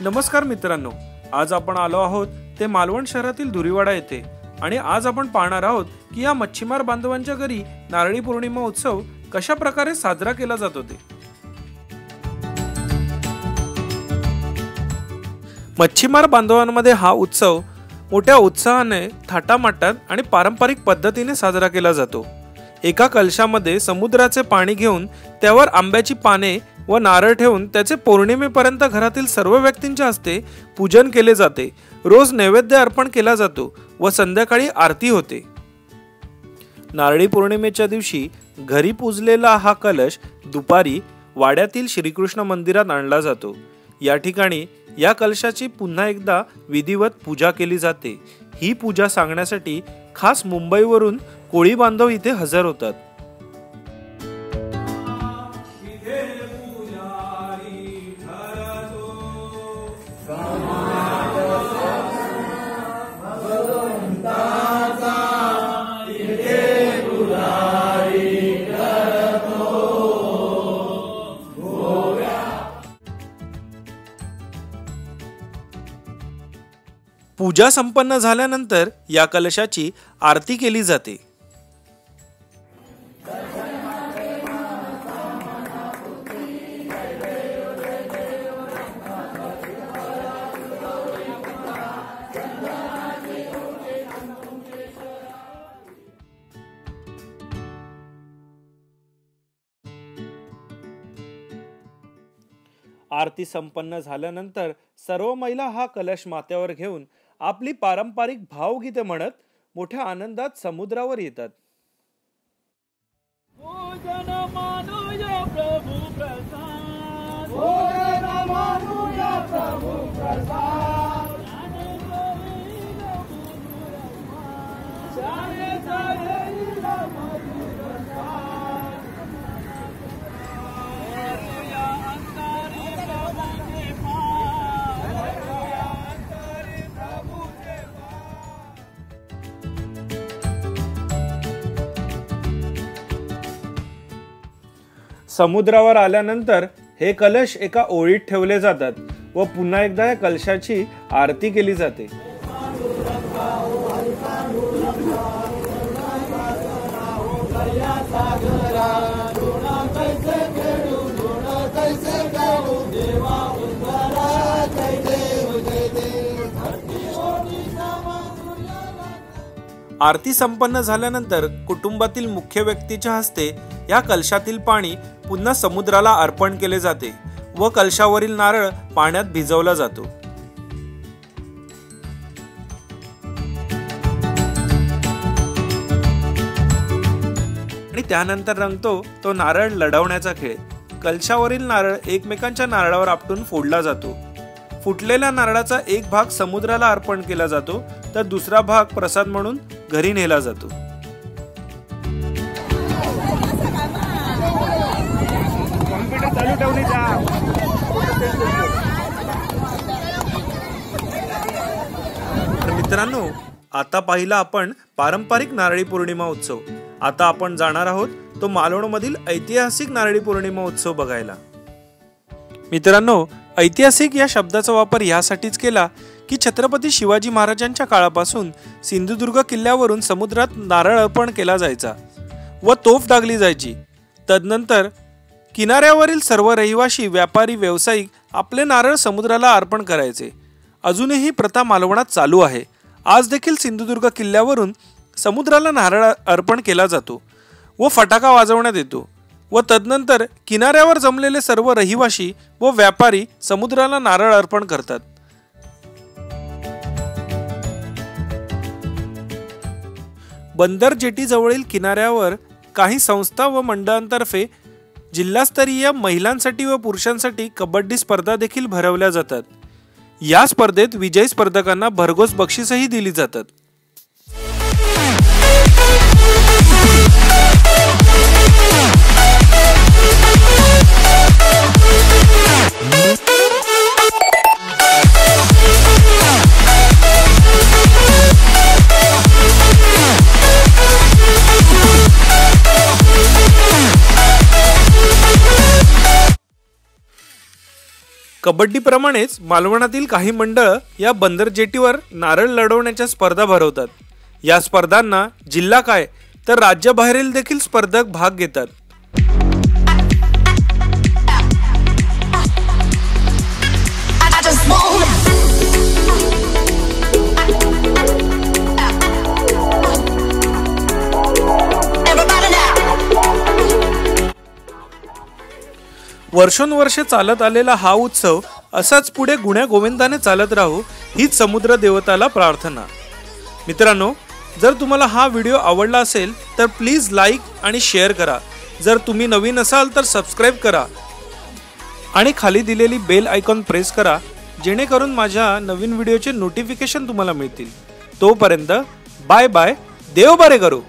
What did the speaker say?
नमस्कार मित्रांनो, आज आपण आलो आहोत ते मालवण शहरातील धुरीवाडा येथे आणि आज आपण पाहणार आहोत की या मच्छीमार बांधवांच्या घरी नारळी पौर्णिमा उत्सव कशा प्रकारे साजरा केला जातो ते। मच्छीमार बांधवांमध्ये हा उत्सव मोठ्या उत्साहाने, थाटामाटात आणि पारंपरिक पद्धतीने साजरा केला जातो। एका कलशामध्ये समुद्राचे पाणी घेऊन त्यावर आंब्याची पाने व नारळ ठेवून त्याचे पौर्णिमेपर्यंत घरातील सर्व व्यक्तींच्या हस्ते पूजन केले जाते। रोज नैवेद्य अर्पण केला जातो व संध्याकाळी आरती होते। नारळी पौर्णिमेच्या दिवशी घरी पूजलेला हा कलश दुपारी वाड्यातील श्रीकृष्ण मंदिरात आणला जातो। या ठिकाणी या कलशाची पुन्हा एकदा विधिवत पूजा केली जाते। ही पूजा सांगण्यासाठी खास मुंबईवरून कोळी बांधव इथे हजर होतात। पूजा संपन्न झाल्यानंतर या कलशाची आरती केली जाते। आरती संपन्न झाल्यानंतर सर्व महिला हा कलश माथ्यावर घेऊन आपली पारंपरिक भावगीते म्हणत मोठ्या आनंदात समुद्रावर येतात। भोजन मानूया प्रभु प्रसाद, भोजन मानूया प्रभु प्रसाद, समुद्रावर आल्यानंतर हे कलश एका ओळीत ठेवले जातात व पुन्हा एकदा या कलशाची आरती केली जाते। आरती संपन्न झाल्यानंतर कुटुंबातील मुख्य व्यक्तीच्या हस्ते या कलशातील पाणी पुन्हा समुद्राला अर्पण केले जाते व कलशावरील नारळ पाण्यात भिजवला जातो। आणि त्यानंतर रंगतो तो नारळ लढवण्याचा खेळ। कलशावरील नारळ एकमेकांच्या नारळावर आपटून फोडला जातो। फुटलेल्या नारळाचा एक भाग समुद्राला अर्पण केला जातो तर दुसरा भाग प्रसाद म्हणून घरी नेला जातो। मित्रांनो, आता पाहिला आपण पारंपरिक नारळी पौर्णिमा उत्सव। आता आपण जाणार आहोत तो मालवण मधील ऐतिहासिक नारळी पौर्णिमा उत्सव बघायला। मित्रांनो, ऐतिहासिक या शब्दाचा वापर यासाठीच केला की छत्रपती शिवाजी महाराजांच्या काळापासून सिंधुदुर्ग किल्ल्यावरून समुद्रात नारळ अर्पण केला जायचा व तोफ डागली जायची। तदनंतर किनाऱ्यावरील सर्व रहिवासी, व्यापारी, व्यावसायिक आपले नारळ समुद्राला अर्पण करायचे। अजूनही प्रथा मालवणात चालू आहे। आज देखील सिंधुदुर्ग किल्ल्यावरून समुद्राला नारळ अर्पण केला जातो व फटाका वाजवण्यात येतो व तदनंतर किनाऱ्यावर जमलेले सर्व रहिवासी व व्यापारी समुद्राला नारळ अर्पण करतात। बंदर जेटी जवळील किनाऱ्यावर काही संस्था व मंडळांतर्फे जिल्हास्तरीय महिलांसाठी व पुरुषांसाठी कबड्डी स्पर्धा देखील भरवल्या जातात। या स्पर्धेत विजयी स्पर्धकांना भरघोस बक्षीसही दिली जातात। कबड्डीप्रमाणेच मालवणातील काही मंडळ या बंदर जेटीवर नारळ लढवण्याच्या स्पर्धा भरवतात। या स्पर्धांना जिल्हा काय तर राज्याबाहेरील देखील स्पर्धक भाग घेतात। वर्षोनवर्षे चालत आलेला हा उत्सव असाच पुढे गुण्या गोविंदाने चालत राहू हीच समुद्र देवताला प्रार्थना। मित्रांनो, जर तुम्हाला हा व्हिडिओ आवडला असेल तर प्लीज लाईक आणि शेअर करा। जर तुम्ही नवीन असाल तर सबस्क्राइब करा आणि खाली दिलेली बेल आयकॉन प्रेस करा, जेणेकरून माझ्या नवीन व्हिडिओचे नोटिफिकेशन तुम्हाला मिळतील। तोपर्यंत बाय बाय, देव बरे करो।